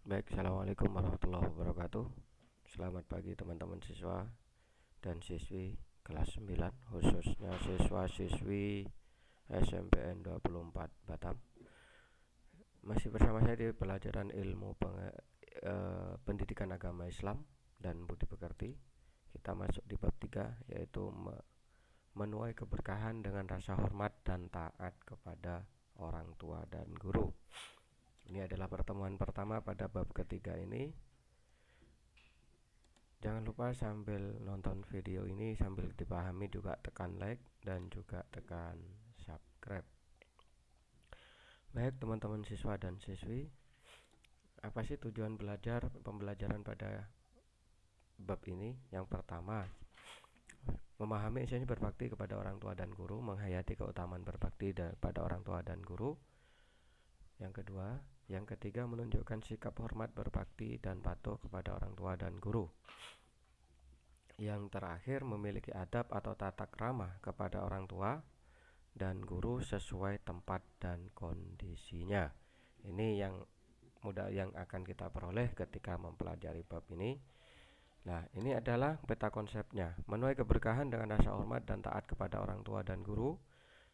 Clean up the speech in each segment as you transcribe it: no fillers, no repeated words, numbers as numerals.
Baik, assalamualaikum warahmatullahi wabarakatuh. Selamat pagi teman-teman siswa dan siswi kelas 9, khususnya siswa-siswi SMPN 24 Batam. Masih bersama saya di pelajaran pendidikan agama Islam dan budi pekerti. Kita masuk di bab 3, yaitu menuai keberkahan dengan rasa hormat dan taat kepada orang tua dan guru. Ini adalah pertemuan pertama pada bab ketiga ini. Jangan lupa sambil nonton video ini sambil dipahami juga tekan like dan juga tekan subscribe. Baik teman-teman siswa dan siswi, apa sih tujuan pembelajaran pada bab ini? Yang pertama, memahami esensi berbakti kepada orang tua dan guru, menghayati keutamaan berbakti pada orang tua dan guru. Yang ketiga, menunjukkan sikap hormat, berbakti dan patuh kepada orang tua dan guru. Yang terakhir, memiliki adab atau tata krama kepada orang tua dan guru sesuai tempat dan kondisinya. Ini yang akan kita peroleh ketika mempelajari bab ini. Nah, ini adalah peta konsepnya. Menuai keberkahan dengan rasa hormat dan taat kepada orang tua dan guru.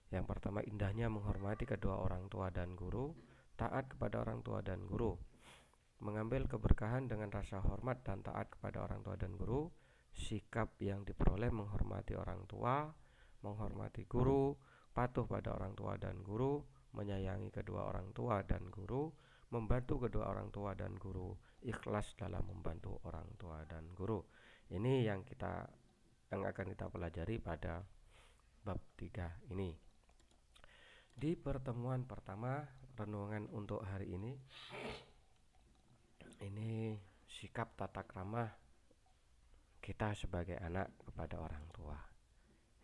Yang pertama, indahnya menghormati kedua orang tua dan guru. Taat kepada orang tua dan guru. Mengambil keberkahan dengan rasa hormat dan taat kepada orang tua dan guru. Sikap yang diperoleh menghormati orang tua, menghormati guru, patuh pada orang tua dan guru, menyayangi kedua orang tua dan guru, membantu kedua orang tua dan guru, ikhlas dalam membantu orang tua dan guru. Ini yang akan kita pelajari pada bab 3 ini. Di pertemuan pertama, renungan untuk hari ini sikap tata krama kita sebagai anak kepada orang tua.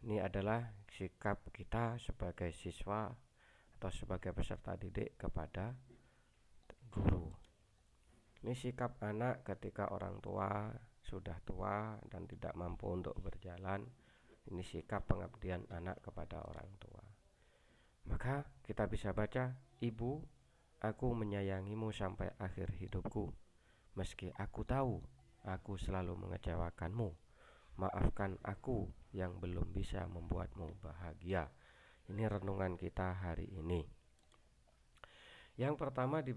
Ini adalah sikap kita sebagai siswa atau sebagai peserta didik kepada guru. Ini sikap anak ketika orang tua sudah tua dan tidak mampu untuk berjalan. Ini sikap pengabdian anak kepada orang tua. Maka kita bisa baca, Ibu, aku menyayangimu sampai akhir hidupku. Meski aku tahu aku selalu mengecewakanmu. Maafkan aku yang belum bisa membuatmu bahagia. Ini renungan kita hari ini. Yang pertama di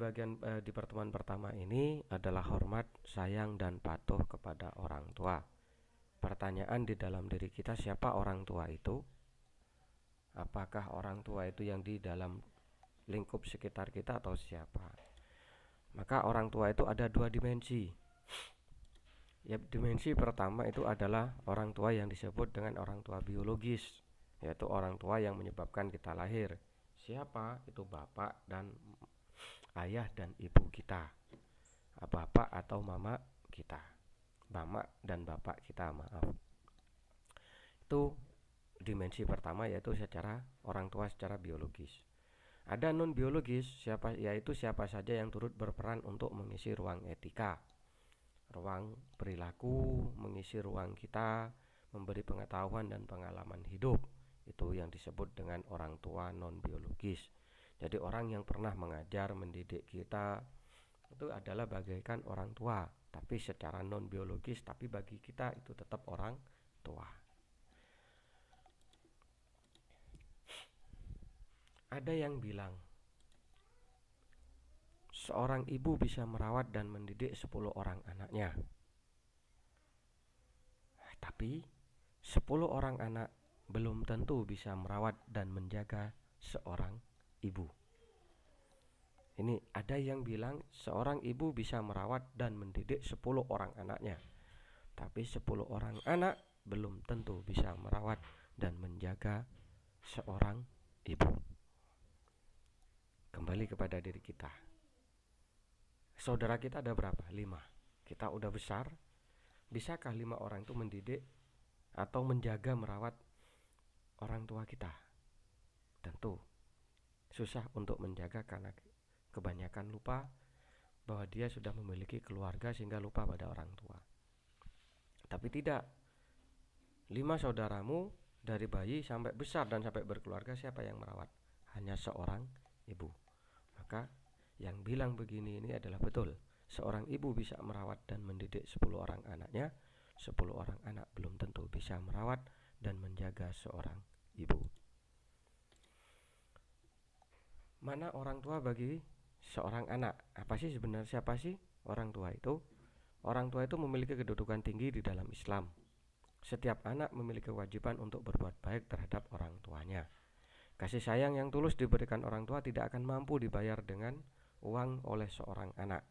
pertemuan pertama ini adalah hormat, sayang dan patuh kepada orang tua. Pertanyaan di dalam diri kita, siapa orang tua itu? Apakah orang tua itu yang di dalam lingkup sekitar kita atau siapa? Maka orang tua itu ada dua dimensi. Ya, dimensi pertama itu adalah orang tua yang disebut dengan orang tua biologis, yaitu orang tua yang menyebabkan kita lahir. Siapa? Itu bapak dan ayah dan ibu kita, bapak atau mama kita, mama dan bapak kita, maaf. Itu dimensi pertama, yaitu secara orang tua secara biologis. Ada non biologis, yaitu siapa saja yang turut berperan untuk mengisi ruang etika, ruang perilaku, mengisi ruang kita, memberi pengetahuan dan pengalaman hidup. Itu yang disebut dengan orang tua non biologis. Jadi orang yang pernah mengajar, mendidik kita itu adalah bagaikan orang tua, tapi secara non biologis, tapi bagi kita itu tetap orang tua. Ada yang bilang seorang ibu bisa merawat dan mendidik 10 orang anaknya. Tapi 10 orang anak belum tentu bisa merawat dan menjaga seorang ibu. Ini ada yang bilang seorang ibu bisa merawat dan mendidik 10 orang anaknya. Tapi 10 orang anak belum tentu bisa merawat dan menjaga seorang ibu. Kembali kepada diri kita. Saudara kita ada berapa? 5. Kita udah besar. Bisakah 5 orang itu mendidik atau menjaga merawat orang tua kita? Tentu susah untuk menjaga karena kebanyakan lupa bahwa dia sudah memiliki keluarga sehingga lupa pada orang tua. Tapi tidak. 5 saudaramu dari bayi sampai besar dan sampai berkeluarga, siapa yang merawat? Hanya seorang ibu. Maka yang bilang begini ini adalah betul. seorang ibu bisa merawat dan mendidik 10 orang anaknya, 10 orang anak belum tentu bisa merawat dan menjaga seorang ibu. Mana orang tua bagi seorang anak? Apa sih sebenarnya, siapa sih orang tua itu? Orang tua itu memiliki kedudukan tinggi di dalam Islam. Setiap anak memiliki kewajiban untuk berbuat baik terhadap orang tuanya. Kasih sayang yang tulus diberikan orang tua tidak akan mampu dibayar dengan uang oleh seorang anak.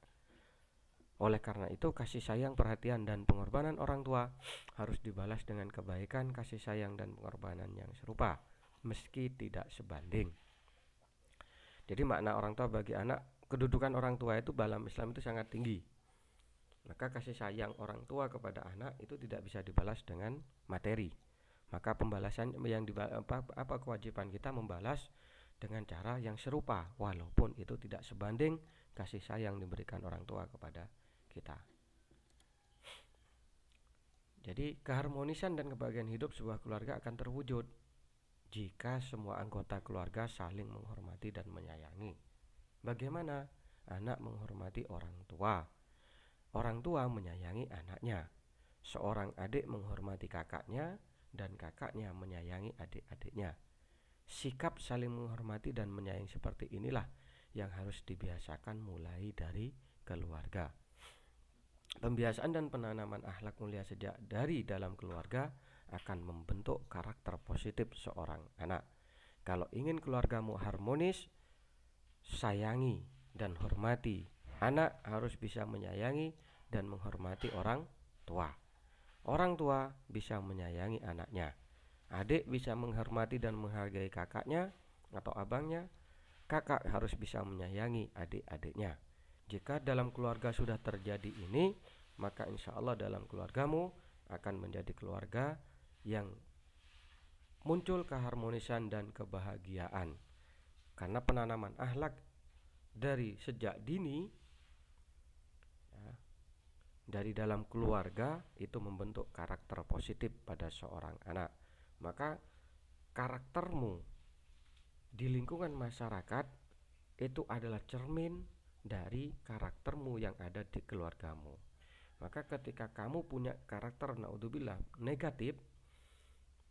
Oleh karena itu, kasih sayang, perhatian, dan pengorbanan orang tua harus dibalas dengan kebaikan, kasih sayang, dan pengorbanan yang serupa, meski tidak sebanding. Jadi makna orang tua bagi anak, kedudukan orang tua itu dalam Islam itu sangat tinggi. Maka kasih sayang orang tua kepada anak itu tidak bisa dibalas dengan materi. Maka pembalasan yang kewajiban kita membalas dengan cara yang serupa, walaupun itu tidak sebanding kasih sayang diberikan orang tua kepada kita. Jadi keharmonisan dan kebahagiaan hidup sebuah keluarga akan terwujud jika semua anggota keluarga saling menghormati dan menyayangi. Bagaimana? Anak menghormati orang tua, orang tua menyayangi anaknya, seorang adik menghormati kakaknya, dan kakaknya menyayangi adik-adiknya. Sikap saling menghormati dan menyayangi seperti inilah yang harus dibiasakan mulai dari keluarga. Pembiasaan dan penanaman akhlak mulia sejak dari dalam keluarga akan membentuk karakter positif seorang anak. Kalau ingin keluargamu harmonis, sayangi dan hormati. Anak harus bisa menyayangi dan menghormati orang tua. Orang tua bisa menyayangi anaknya. Adik bisa menghormati dan menghargai kakaknya atau abangnya. Kakak harus bisa menyayangi adik-adiknya. Jika dalam keluarga sudah terjadi ini, maka insya Allah dalam keluargamu akan menjadi keluarga yang muncul keharmonisan dan kebahagiaan. Karena penanaman akhlak dari sejak dini ya, dari dalam keluarga itu membentuk karakter positif pada seorang anak. Maka karaktermu di lingkungan masyarakat itu adalah cermin dari karaktermu yang ada di keluargamu. Maka ketika kamu punya karakter naudzubillah negatif,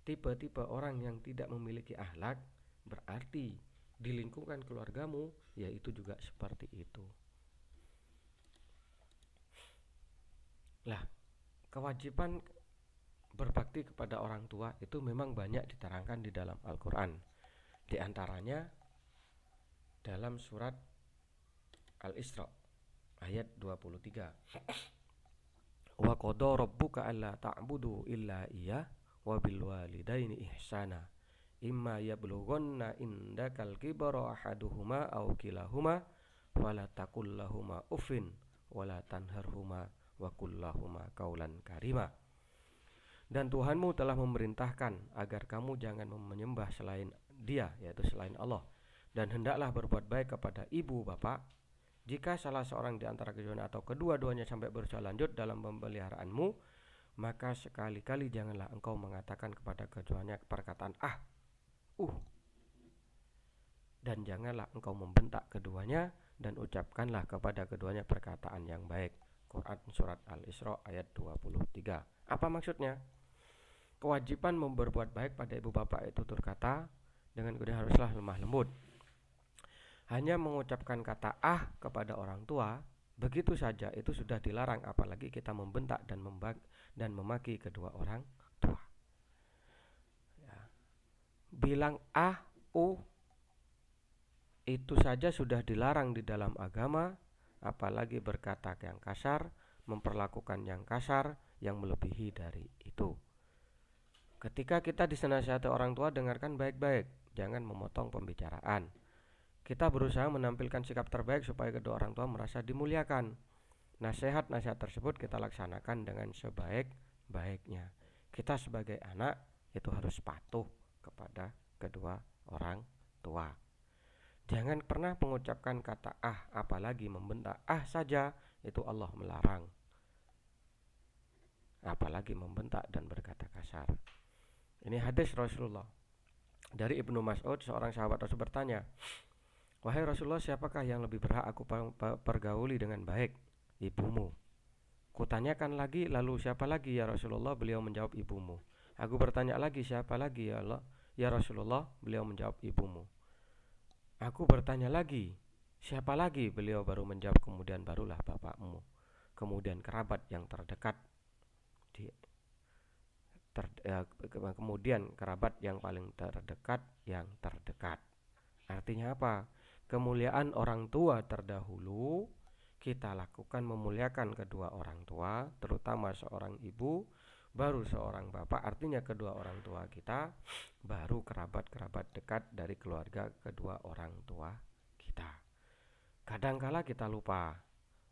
tipe-tipe orang yang tidak memiliki akhlak, berarti di lingkungan keluargamu yaitu juga seperti itu. Lah, kewajiban berbakti kepada orang tua itu memang banyak diterangkan di dalam Al-Quran. Di antaranya dalam surat Al-Isra ayat 23. Wa qada rabbuka alla ta'budu illa iyyah wa bil walidaini ihsana imma yablughanna indakal kibara ahaduhuma aw kilahuma fala taqul lahumā uffin wala tanharhuma wa qul lahumā qaulan karima. Dan Tuhanmu telah memerintahkan agar kamu jangan menyembah selain Dia, yaitu selain Allah, dan hendaklah berbuat baik kepada ibu bapak. Jika salah seorang di antara keduanya atau kedua-duanya sampai berusaha lanjut dalam pemeliharaanmu, maka sekali-kali janganlah engkau mengatakan kepada keduanya perkataan dan janganlah engkau membentak keduanya dan ucapkanlah kepada keduanya perkataan yang baik. Quran surat Al-Isra ayat 23. Apa maksudnya? Kewajiban berbuat baik pada ibu bapak itu terkata dengan kemudian haruslah lemah lembut. Hanya mengucapkan kata kepada orang tua begitu saja itu sudah dilarang, apalagi kita membentak dan memaki kedua orang tua. Ya. Bilang itu saja sudah dilarang di dalam agama, apalagi berkata yang kasar, memperlakukan yang kasar, yang melebihi dari itu. Ketika kita dinasihati orang tua, dengarkan baik-baik, jangan memotong pembicaraan. Kita berusaha menampilkan sikap terbaik supaya kedua orang tua merasa dimuliakan. Nasihat-nasihat tersebut kita laksanakan dengan sebaik-baiknya. Kita sebagai anak itu harus patuh kepada kedua orang tua. Jangan pernah mengucapkan kata apalagi membentak saja, itu Allah melarang. Apalagi membentak dan berkata kasar. Ini hadis Rasulullah. Dari Ibnu Mas'ud, seorang sahabat Rasul bertanya, "Wahai Rasulullah, siapakah yang lebih berhak aku pergauli dengan baik?" ibumu. Kutanyakan lagi, lalu siapa lagi ya Rasulullah? Beliau menjawab, ibumu. Aku bertanya lagi, siapa lagi ya Allah? Ya Rasulullah, beliau menjawab, ibumu. Aku bertanya lagi, siapa lagi? Beliau baru menjawab, kemudian barulah bapakmu. Kemudian kerabat yang terdekat di, kemudian kerabat yang paling terdekat yang terdekat. Artinya apa? Kemuliaan orang tua terdahulu kita lakukan, memuliakan kedua orang tua, terutama seorang ibu, baru seorang bapak, artinya kedua orang tua kita, baru kerabat-kerabat dekat dari keluarga kedua orang tua kita. Kadangkala kita lupa,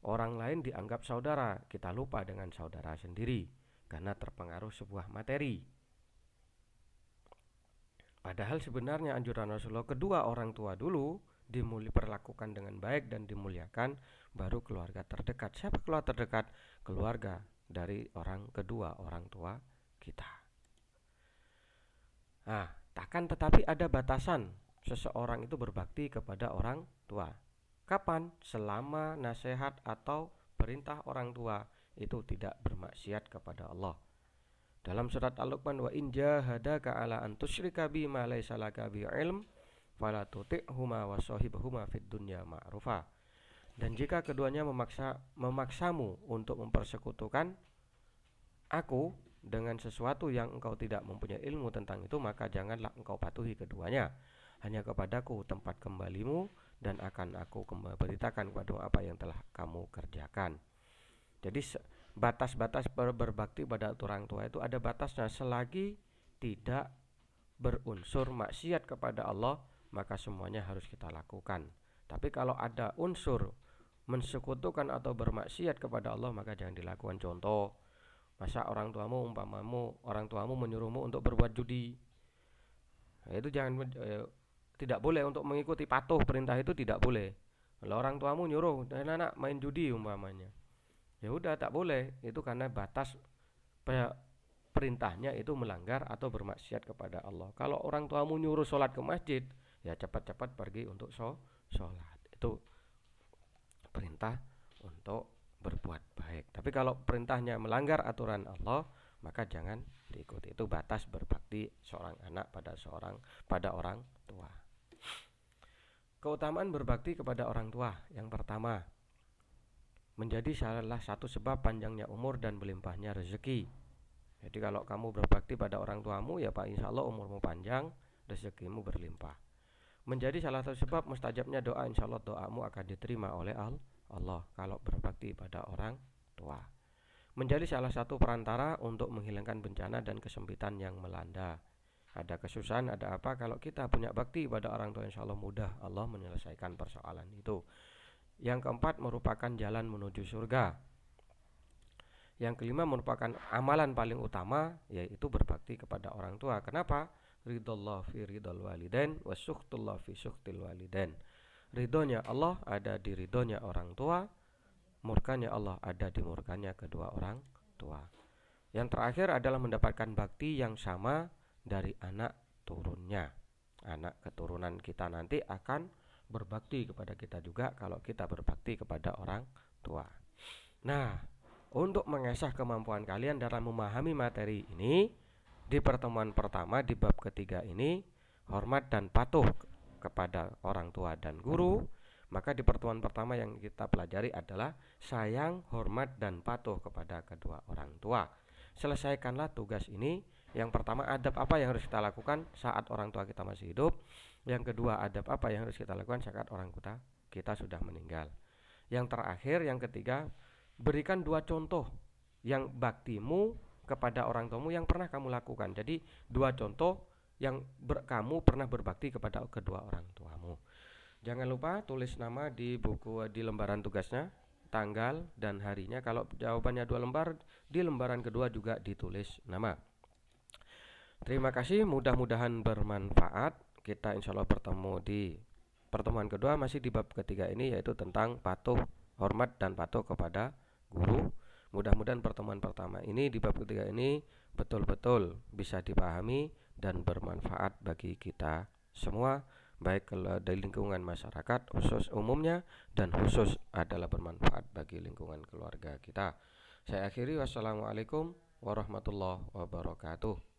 orang lain dianggap saudara, kita lupa dengan saudara sendiri karena terpengaruh sebuah materi. Padahal sebenarnya anjuran Rasulullah, kedua orang tua dulu diperlakukan dengan baik dan dimuliakan, baru keluarga terdekat. Siapa keluarga terdekat? Keluarga dari kedua orang tua kita. Nah, tetapi ada batasan seseorang itu berbakti kepada orang tua. Kapan? Selama nasihat atau perintah orang tua itu tidak bermaksiat kepada Allah. Dalam surat Al-Luqman, wa in jahadaka ala an tusyrika bi ma laysa laka bi ilm fala tuti'huma wa shahibhuma fid dunya ma'rufa. Dan jika keduanya memaksamu untuk mempersekutukan aku dengan sesuatu yang engkau tidak mempunyai ilmu tentang itu, maka janganlah engkau patuhi keduanya. Hanya kepadaku tempat kembalimu, dan akan aku beritakan kepadamu apa yang telah kamu kerjakan. Jadi batas-batas berbakti pada orang tua itu ada batasnya. Selagi tidak berunsur maksiat kepada Allah, maka semuanya harus kita lakukan. Tapi kalau ada unsur mensekutukan atau bermaksiat kepada Allah, maka jangan dilakukan. Contoh, masa orang tuamu menyuruhmu untuk berbuat judi, itu tidak boleh untuk mengikuti, patuh perintah itu tidak boleh. Kalau orang tuamu nyuruh anak main judi umpamanya, ya udah tak boleh, itu karena batas perintahnya itu melanggar atau bermaksiat kepada Allah. Kalau orang tuamu nyuruh sholat ke masjid, ya cepat-cepat pergi untuk sholat, itu perintah untuk berbuat baik. Tapi kalau perintahnya melanggar aturan Allah, maka jangan diikuti. Itu batas berbakti seorang anak pada orang tua. Keutamaan berbakti kepada orang tua, yang pertama, menjadi salah satu sebab panjangnya umur dan berlimpahnya rezeki. Jadi kalau kamu berbakti pada orang tuamu, ya Pak, insya Allah umurmu panjang, rezekimu berlimpah. Menjadi salah satu sebab mustajabnya doa, insya Allah doamu akan diterima oleh Allah kalau berbakti pada orang tua. Menjadi salah satu perantara untuk menghilangkan bencana dan kesempitan yang melanda. Ada kesusahan, ada apa, kalau kita punya bakti pada orang tua, insya Allah mudah Allah menyelesaikan persoalan itu. Yang keempat, merupakan jalan menuju surga. Yang kelima, merupakan amalan paling utama, yaitu berbakti kepada orang tua. Kenapa? Ridallah fi ridal walidain wa sukhtullah fi sukhtil walidain. Ridhonya Allah ada di ridhonya orang tua, murkanya Allah ada di murkanya kedua orang tua. Yang terakhir adalah mendapatkan bakti yang sama dari anak turunnya. Anak keturunan kita nanti akan berbakti kepada kita juga kalau kita berbakti kepada orang tua. Nah, untuk mengasah kemampuan kalian dalam memahami materi ini, di pertemuan pertama di bab ketiga ini, hormat dan patuh kepada orang tua dan guru. Maka di pertemuan pertama yang kita pelajari adalah sayang, hormat, dan patuh kepada kedua orang tua. Selesaikanlah tugas ini. Yang pertama, adab apa yang harus kita lakukan saat orang tua kita masih hidup. Yang kedua, adab apa yang harus kita lakukan saat orang kita sudah meninggal. Yang terakhir, yang ketiga, berikan 2 contoh yang baktimu kepada orang tuamu yang pernah kamu lakukan. Jadi 2 contoh yang kamu pernah berbakti kepada kedua orang tuamu. Jangan lupa tulis nama di lembaran tugasnya, tanggal dan harinya. Kalau jawabannya 2 lembar, di lembaran kedua juga ditulis nama. Terima kasih, mudah-mudahan bermanfaat. Kita insya Allah bertemu di pertemuan kedua, masih di bab ketiga ini, yaitu tentang patuh, hormat, dan patuh kepada guru. Mudah-mudahan pertemuan pertama ini di bab ketiga ini betul-betul bisa dipahami dan bermanfaat bagi kita semua. baik kalau dari lingkungan masyarakat khusus umumnya dan khusus adalah bermanfaat bagi lingkungan keluarga kita. Saya akhiri, wassalamualaikum warahmatullahi wabarakatuh.